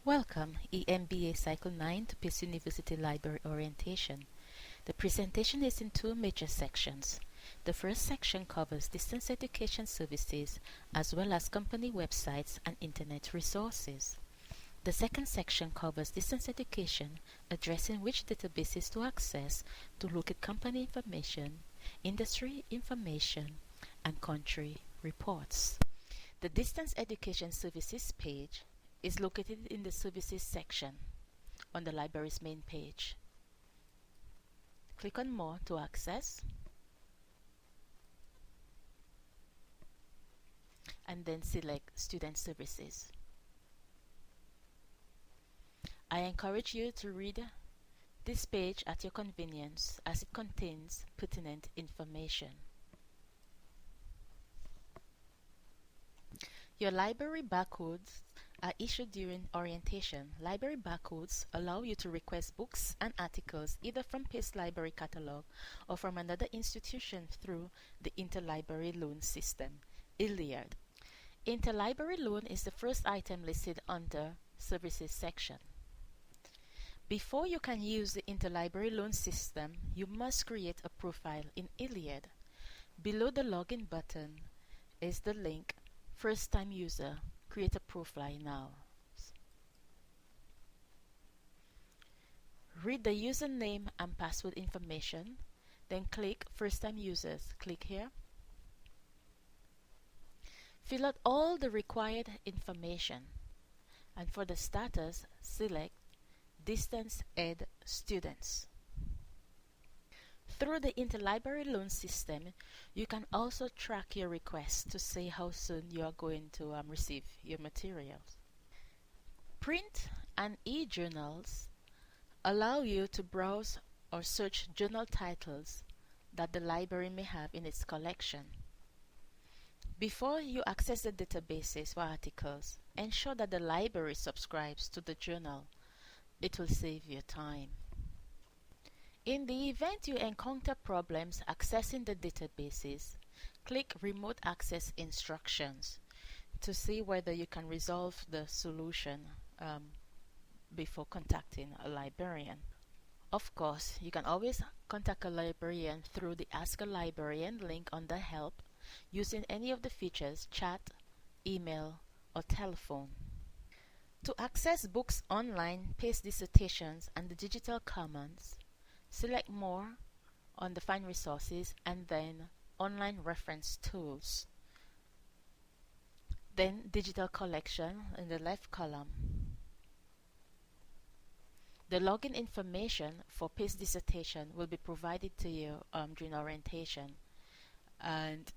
Welcome, EMBA Cycle 9 to Peace University Library Orientation. The presentation is in two major sections. The first section covers distance education services as well as company websites and internet resources. The second section covers distance education, addressing which databases to access to look at company information, industry information, and country reports. The distance education services page is located in the services section on the library's main page. Click on More to access, and then select Student Services. I encourage you to read this page at your convenience as it contains pertinent information. Your library barcodes are issued during orientation. Library barcodes allow you to request books and articles either from PACE Library Catalog or from another institution through the Interlibrary Loan System, ILLIAD. Interlibrary Loan is the first item listed under Services section. Before you can use the Interlibrary Loan System, you must create a profile in ILLIAD. Below the Login button is the link First Time User. Create a profile now. Read the username and password information, then click First Time Users. Click here. Fill out all the required information, and for the status, select Distance Ed Students. Through the Interlibrary Loan System, you can also track your requests to say how soon you are going to receive your materials. Print and e-journals allow you to browse or search journal titles that the library may have in its collection. Before you access the databases for articles, ensure that the library subscribes to the journal. It will save you time. In the event you encounter problems accessing the databases, click Remote Access Instructions to see whether you can resolve the solution before contacting a librarian. Of course, you can always contact a librarian through the Ask a Librarian link under Help using any of the features chat, email, or telephone. To access books online, PACE dissertations, and the Digital Commons, select More on the Find Resources and then Online Reference Tools. Then Digital Collection in the left column. The login information for PACE dissertation will be provided to you during orientation, and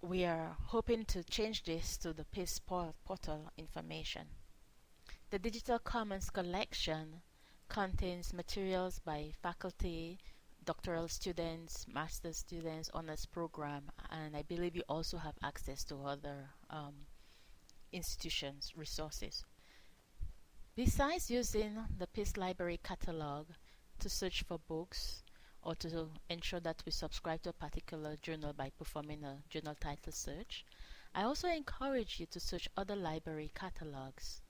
we are hoping to change this to the PACE portal information. The Digital Commons collection contains materials by faculty, doctoral students, master's students, honors program, and I believe you also have access to other institutions' resources. Besides using the PACE Library Catalog to search for books or to ensure that we subscribe to a particular journal by performing a journal title search, I also encourage you to search other library catalogs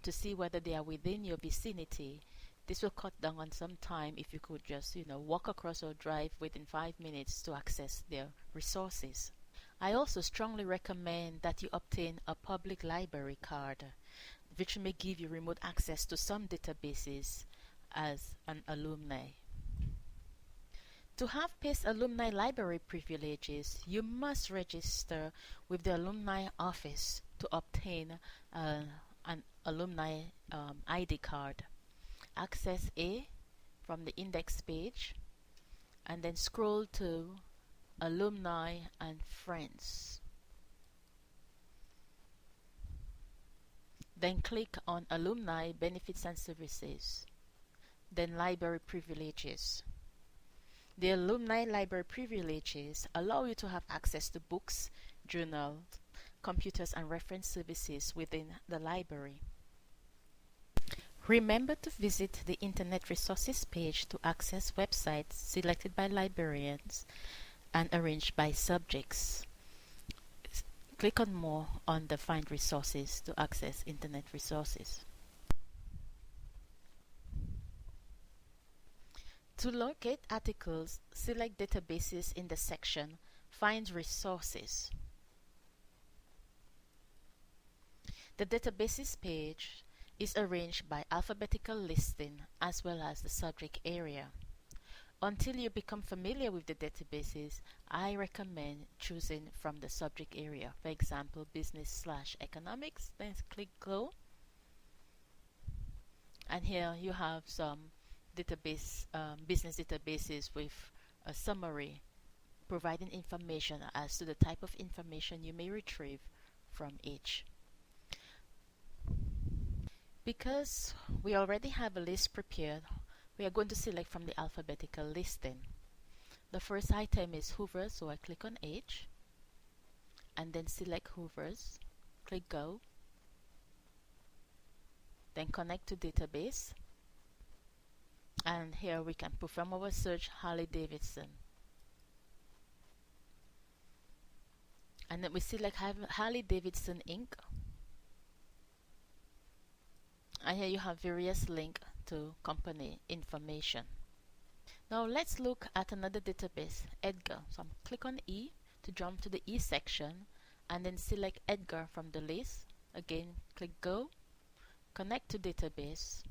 to see whether they are within your vicinity. This will cut down on some time if you could just walk across or drive within 5 minutes to access their resources. I also strongly recommend that you obtain a public library card, which may give you remote access to some databases as an alumni. To have PACE alumni library privileges, you must register with the alumni office to obtain an alumni ID card. Access A from the index page and then scroll to Alumni and Friends. Then click on Alumni Benefits and Services, then Library Privileges. The Alumni Library Privileges allow you to have access to books, journals, computers, and reference services within the library. Remember to visit the Internet Resources page to access websites selected by librarians and arranged by subjects. Click on More on the Find Resources to access Internet resources. To locate articles, select Databases in the section Find Resources. The Databases page is arranged by alphabetical listing as well as the subject area. Until you become familiar with the databases, I recommend choosing from the subject area. For example, business/economics, then click Go. And here you have some business databases with a summary providing information as to the type of information you may retrieve from each. Because we already have a list prepared, we are going to select from the alphabetical listing. The first item is Hoovers, so I click on H and then select Hoovers, click Go, then connect to database, and here we can perform our search Harley-Davidson. And then we select Harley-Davidson Inc. And here you have various links to company information. Now let's look at another database, Edgar. So I'm click on E to jump to the E section and then select Edgar from the list. Again, click Go, connect to database.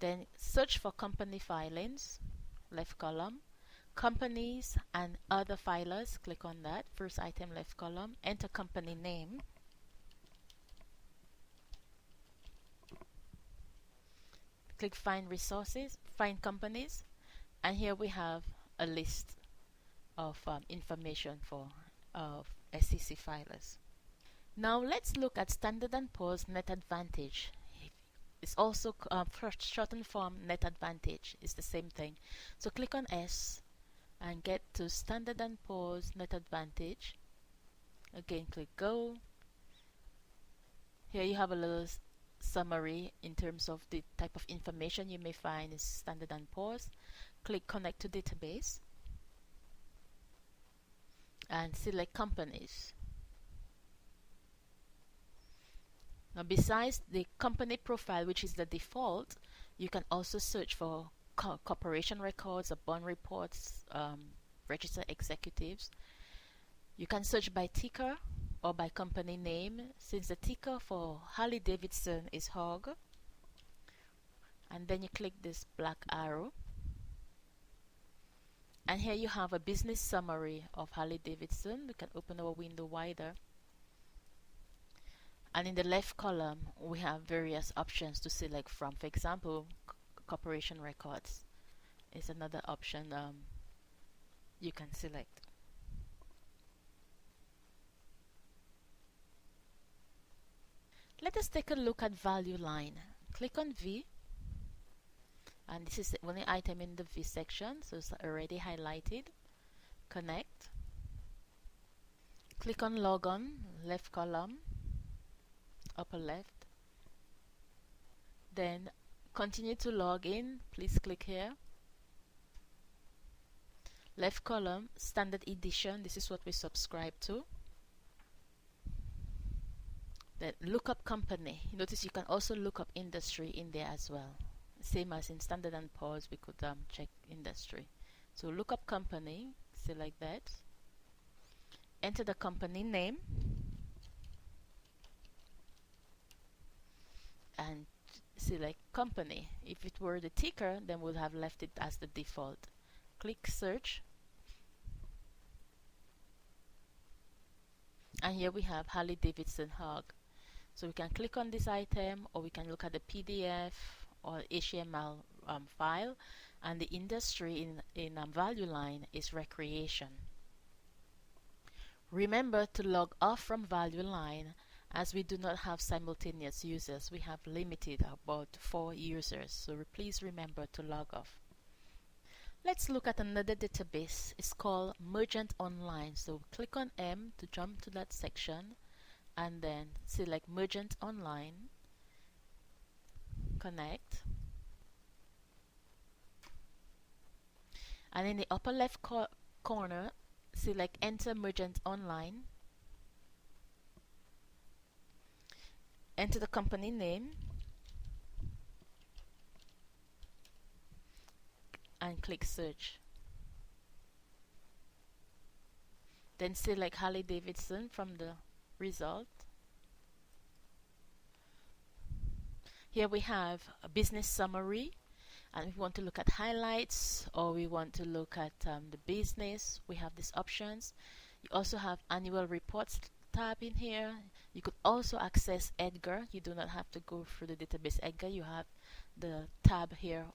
Then search for company filings, left column, companies and other filers, click on that. First item, left column, enter company name. Click Find Resources, Find Companies, and here we have a list of information for SEC filers. Now let's look at Standard & Poor's Net Advantage. It's also shortened form Net Advantage. It's the same thing. So click on S and get to Standard & Poor's Net Advantage. Again, click Go. Here you have a little summary in terms of the type of information you may find in Standard & Poor's. Click Connect to Database and select Companies. Now besides the company profile, which is the default, you can also search for corporation records or bond reports, registered executives. You can search by ticker or by company name, since the ticker for Harley-Davidson is HOG. And then you click this black arrow. And here you have a business summary of Harley-Davidson. We can open our window wider. And in the left column, we have various options to select from. For example, corporation records is another option you can select. Let us take a look at value line. Click on V, and this is the only item in the V section, so it's already highlighted. Connect. Click on Log On, left column, upper left. Then continue to log in. Please click here. Left column, Standard Edition. This is what we subscribe to. Then look up company. Notice you can also look up industry in there as well. Same as in Standard & Poor's, we could check industry. So look up company, select that. Enter the company name. And select company. If it were the ticker, then we'll have left it as the default. Click search. And here we have Harley-Davidson HOG. So we can click on this item, or we can look at the PDF or HTML file, and the industry in value line is recreation. Remember to log off from value line, as we do not have simultaneous users. We have limited about 4 users, so please remember to log off. Let's look at another database. It's called Mergent Online. So click on M to jump to that section, and then select Mergent Online, connect, and in the upper left corner select Enter Mergent Online, enter the company name, and click search. Then select Harley Davidson from the result. Here we have a business summary, and if we want to look at highlights or we want to look at the business, we have these options. You also have annual reports tab in here. You could also access Edgar. You do not have to go through the database Edgar. You have the tab here.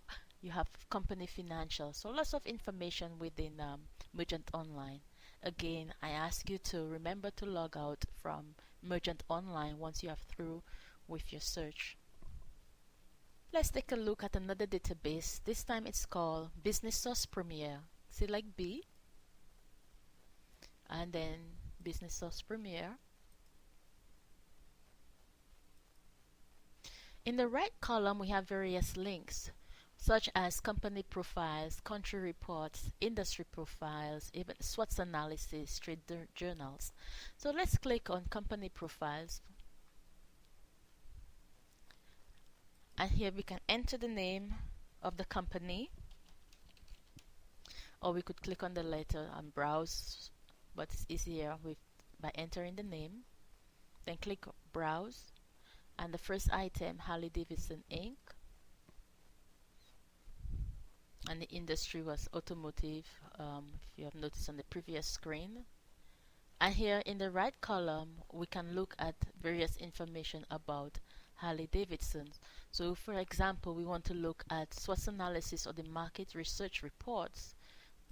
You have company financials. So lots of information within Merchant Online. Again, I ask you to remember to log out from Merchant Online once you are through with your search. Let's take a look at another database. This time it's called Business Source Premier. Select B and then Business Source Premier. In the right column we have various links such as company profiles, country reports, industry profiles, even SWOT analysis, trade journals. So let's click on company profiles. And here we can enter the name of the company, or we could click on the letter and browse, but it's easier by entering the name. Then click browse, and the first item, Harley Davidson Inc. And the industry was automotive, if you have noticed on the previous screen. And here in the right column we can look at various information about Harley Davidson. So for example, we want to look at SWOT analysis or the market research reports.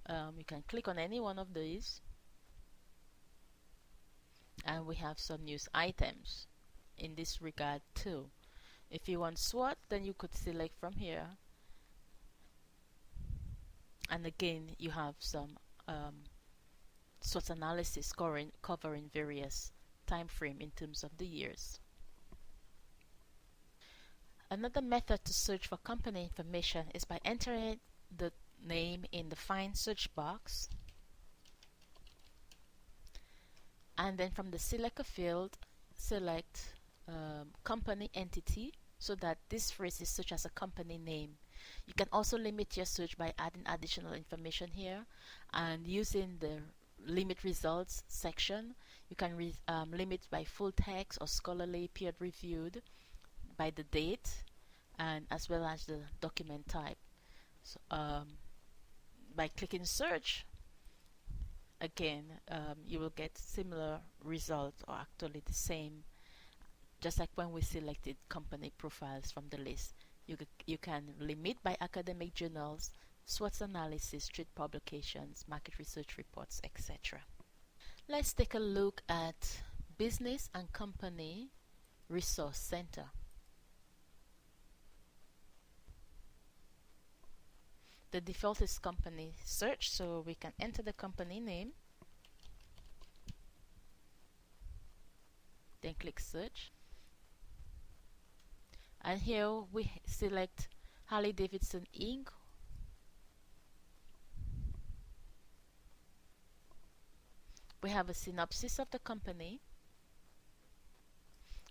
You can click on any one of these and we have some news items in this regard too. If you want SWOT, then you could select from here, and again you have some SWOT analysis covering various time frame in terms of the years. Another method to search for company information is by entering the name in the find search box, and then from the select a field, select company entity, so that this phrase is such as a company name. You can also limit your search by adding additional information here, and using the limit results section you can limit by full text or scholarly, peer reviewed, by the date, and as well as the document type. So by clicking search, again you will get similar results, or actually the same, just like when we selected company profiles from the list. You can limit by academic journals, SWOT analysis, trade publications, market research reports, etc. Let's take a look at Business and Company Resource Center. The default is company search, so we can enter the company name, then click search, and here we select Harley Davidson Inc. We have a synopsis of the company.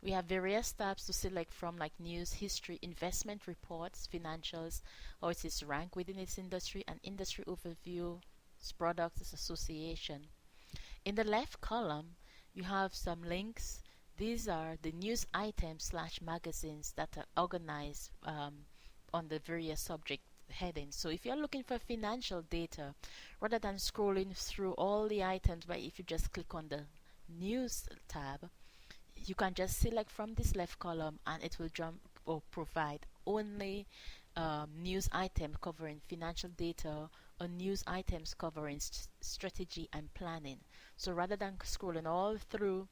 We have various tabs to select from, like news, history, investment reports, financials, or its rank within its industry, and industry overview, its products, its association. In the left column, you have some links. These are the news items / magazines that are organized on the various subject headings. So if you're looking for financial data, rather than scrolling through all the items, but if you just click on the news tab, you can just select from this left column and it will jump or provide only news items covering financial data or news items covering strategy and planning. So rather than scrolling all through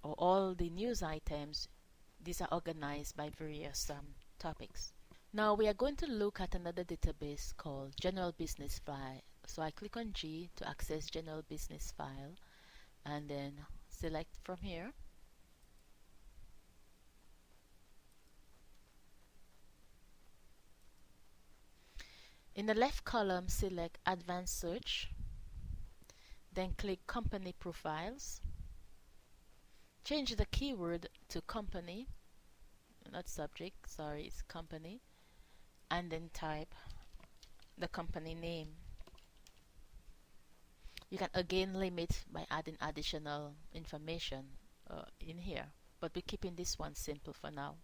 or all the news items, these are organized by various topics. Now we are going to look at another database called General Business File. So I click on G to access General Business File and then select from here. In the left column, select Advanced Search, then click Company Profiles. Change the keyword to company, not subject, sorry, it's company, and then type the company name. You can again limit by adding additional information in here, but we're keeping this one simple for now.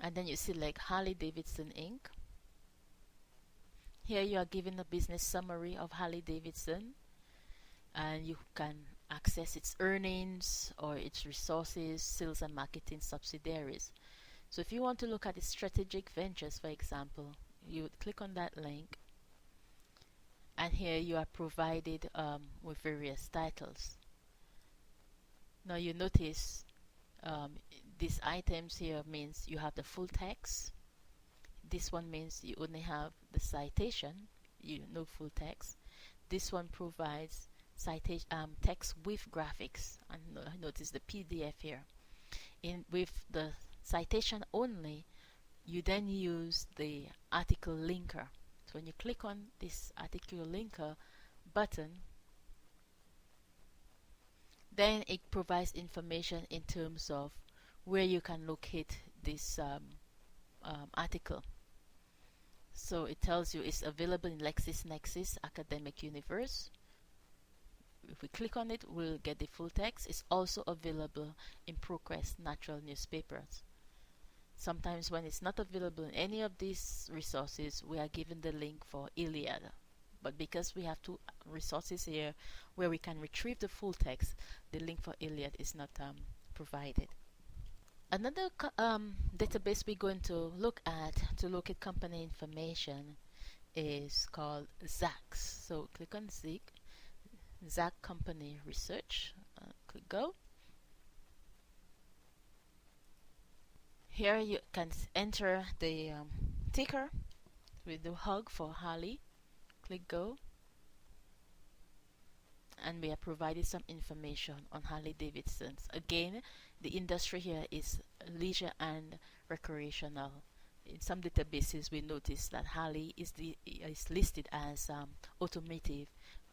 And then you select Harley Davidson Inc. Here you are given a business summary of Harley Davidson, and you can access its earnings or its resources, sales and marketing subsidiaries. So if you want to look at its strategic ventures, for example, you would click on that link, and here you are provided with various titles. Now you notice these items here means you have the full text. This one means you only have the citation, no full text. This one provides citation text with graphics, and notice the PDF here. With the citation only, you then use the article linker. So when you click on this article linker button, then it provides information in terms of where you can locate this article. So it tells you it's available in LexisNexis Academic Universe. If we click on it, we'll get the full text. It's also available in ProQuest Natural Newspapers. Sometimes when it's not available in any of these resources, we are given the link for Iliad. But because we have two resources here where we can retrieve the full text, the link for Iliad is not provided. Another database we're going to look at to locate company information is called ZAX. So click on ZAC Company Research. Click go. Here you can enter the ticker with the hug for Harley. Click go. And we have provided some information on Harley Davidson's. Again, the industry here is leisure and recreational. In some databases, we notice that Harley is listed as automotive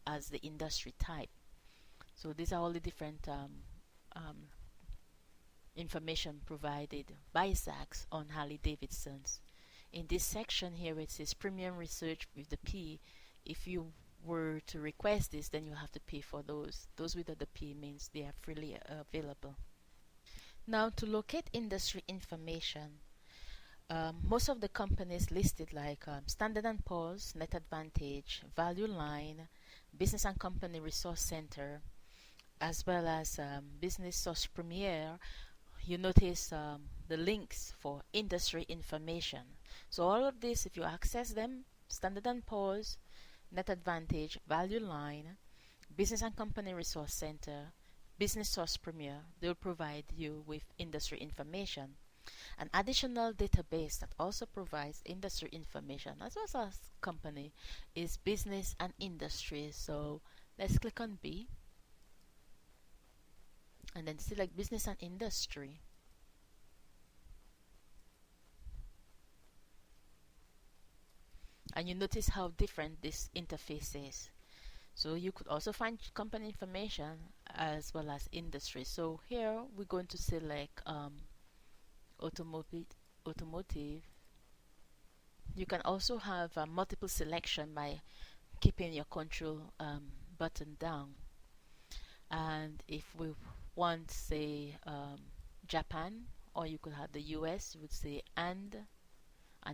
as the industry type. So these are all the different information provided by Sachs on Harley Davidson's. In this section here, it says premium research with the P. If you were to request this, then you have to pay for those. Those without the P means they are freely available. Now, to locate industry information, most of the companies listed like Standard & Poor's, Net Advantage, Value Line, Business and Company Resource Center, as well as Business Source Premier, you notice the links for industry information. So all of this, if you access them, Standard & Poor's, Net Advantage, Value Line, Business and Company Resource Center, Business Source Premier, they'll provide you with industry information. An additional database that also provides industry information as well as company is Business and Industry. So let's click on B and then select Business and Industry. And you notice how different this interface is. So you could also find company information as well as industry. So here we're going to select automotive. You can also have multiple selection by keeping your control button down. And if we want, say, Japan, or you could have the US, you would say and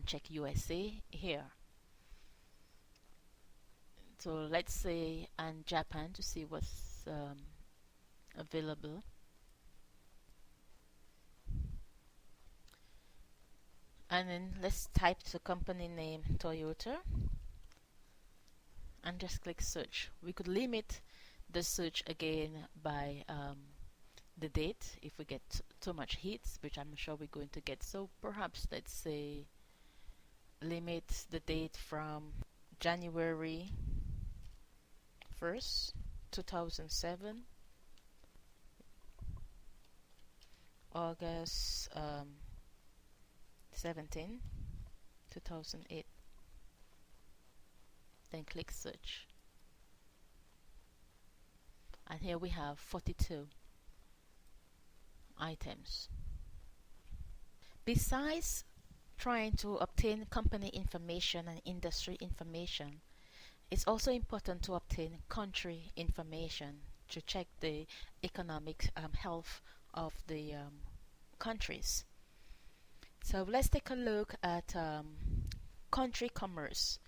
check USA here. So let's say and Japan to see what's available. And then let's type the company name Toyota and just click search. We could limit the search again by the date if we get too much hits, which I'm sure we're going to get. So perhaps let's say limit the date from January 1st, 2007, August 17, 2008. Then click search. And here we have 42 items. Besides trying to obtain company information and industry information, it's also important to obtain country information to check the economic health of the countries. So let's take a look at country commerce.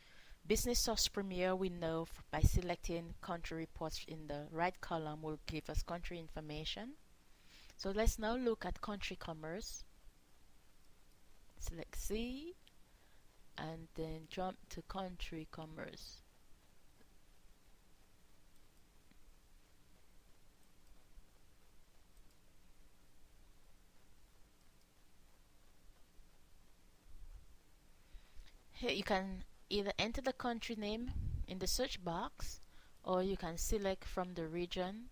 Business Source Premier, we know by selecting country reports in the right column will give us country information. So let's now look at country commerce. Select C and then jump to country commerce. Here you can either enter the country name in the search box, or you can select from the region,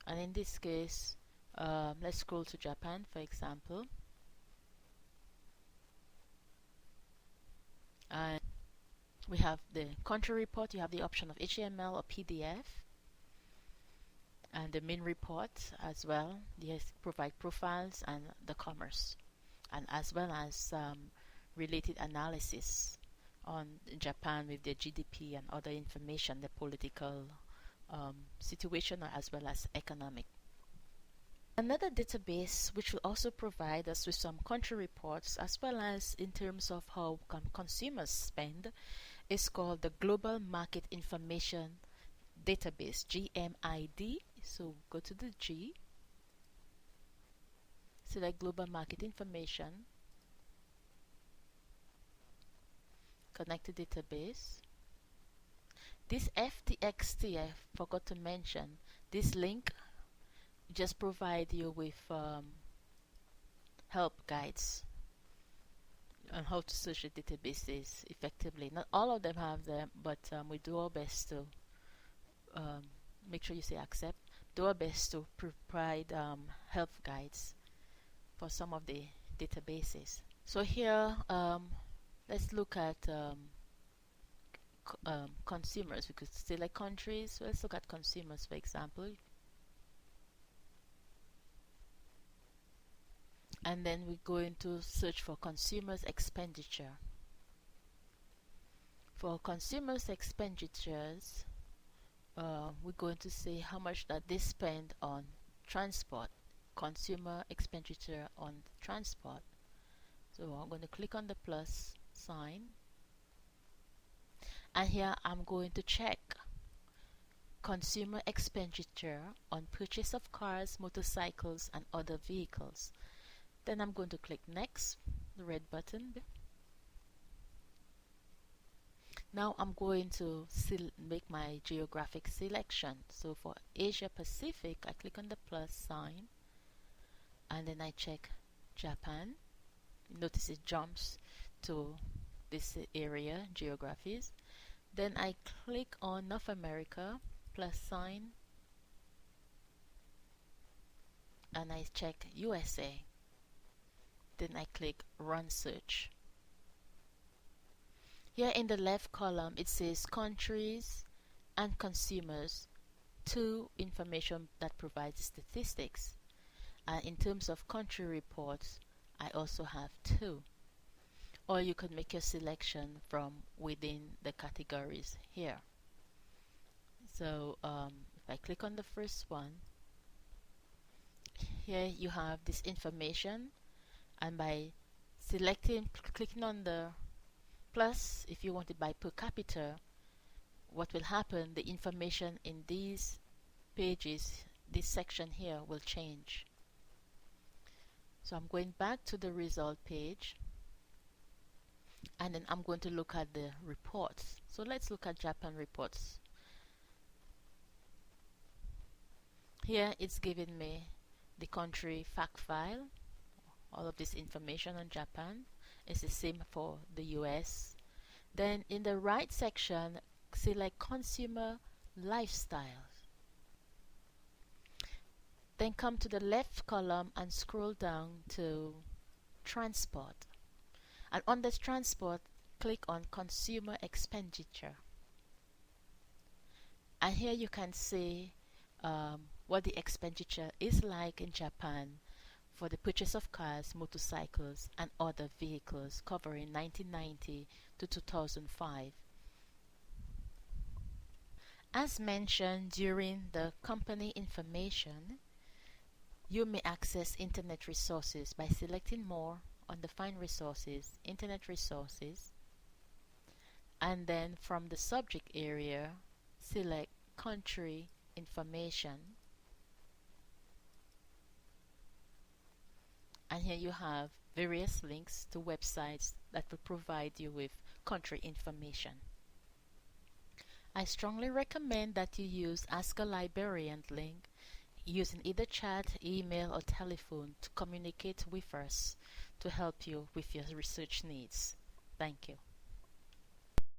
and in this case let's scroll to Japan, for example, and we have the country report. You have the option of HTML or PDF, and the main report as well. Yes, provide profiles and the commerce, and as well as related analysis on Japan with their GDP and other information, the political situation, as well as economic. Another database which will also provide us with some country reports as well as in terms of how consumers spend is called the Global Market Information Database, GMID. So go to the G, select Global Market Information, connect to database. This FTXT, I forgot to mention, this link just provide you with help guides on how to search the databases effectively. Not all of them have them, but we do our best to make sure you say accept. Do our best to provide help guides for some of the databases. So here, let's look at consumers. We could select countries. So let's look at consumers, for example. And then we're going to search for consumers expenditure. For consumers expenditures, we're going to say how much that they spend on transport, consumer expenditure on transport. So I'm going to click on the plus sign, and here I'm going to check consumer expenditure on purchase of cars, motorcycles and other vehicles. Then I'm going to click next, the red button. Now I'm going to make my geographic selection. So for Asia Pacific, I click on the plus sign and then I check Japan. Notice it jumps to this area, geographies. Then I click on North America, plus sign, and I check USA. Then I click run search. Here in the left column it says countries and consumers, two information that provides statistics, and in terms of country reports I also have two. Or you could make your selection from within the categories here. So if I click on the first one, here you have this information, and by clicking on the plus, if you want it by per capita, what will happen, the information in these pages, this section here will change. So I'm going back to the result page, and then I'm going to look at the reports. So let's look at Japan reports. Here it's giving me the country fact file, all of this information on Japan. It's the same for the US. Then in the right section, select consumer lifestyles. Then come to the left column and scroll down to transport. And on this transport, click on consumer expenditure. And here you can see what the expenditure is like in Japan for the purchase of cars, motorcycles, and other vehicles covering 1990 to 2005. As mentioned during the company information, you may access Internet resources by selecting More on the Find Resources, Internet Resources, and then from the subject area, select Country Information. And here you have various links to websites that will provide you with country information. I strongly recommend that you use Ask a Librarian link using either chat, email, or telephone to communicate with us to help you with your research needs. Thank you.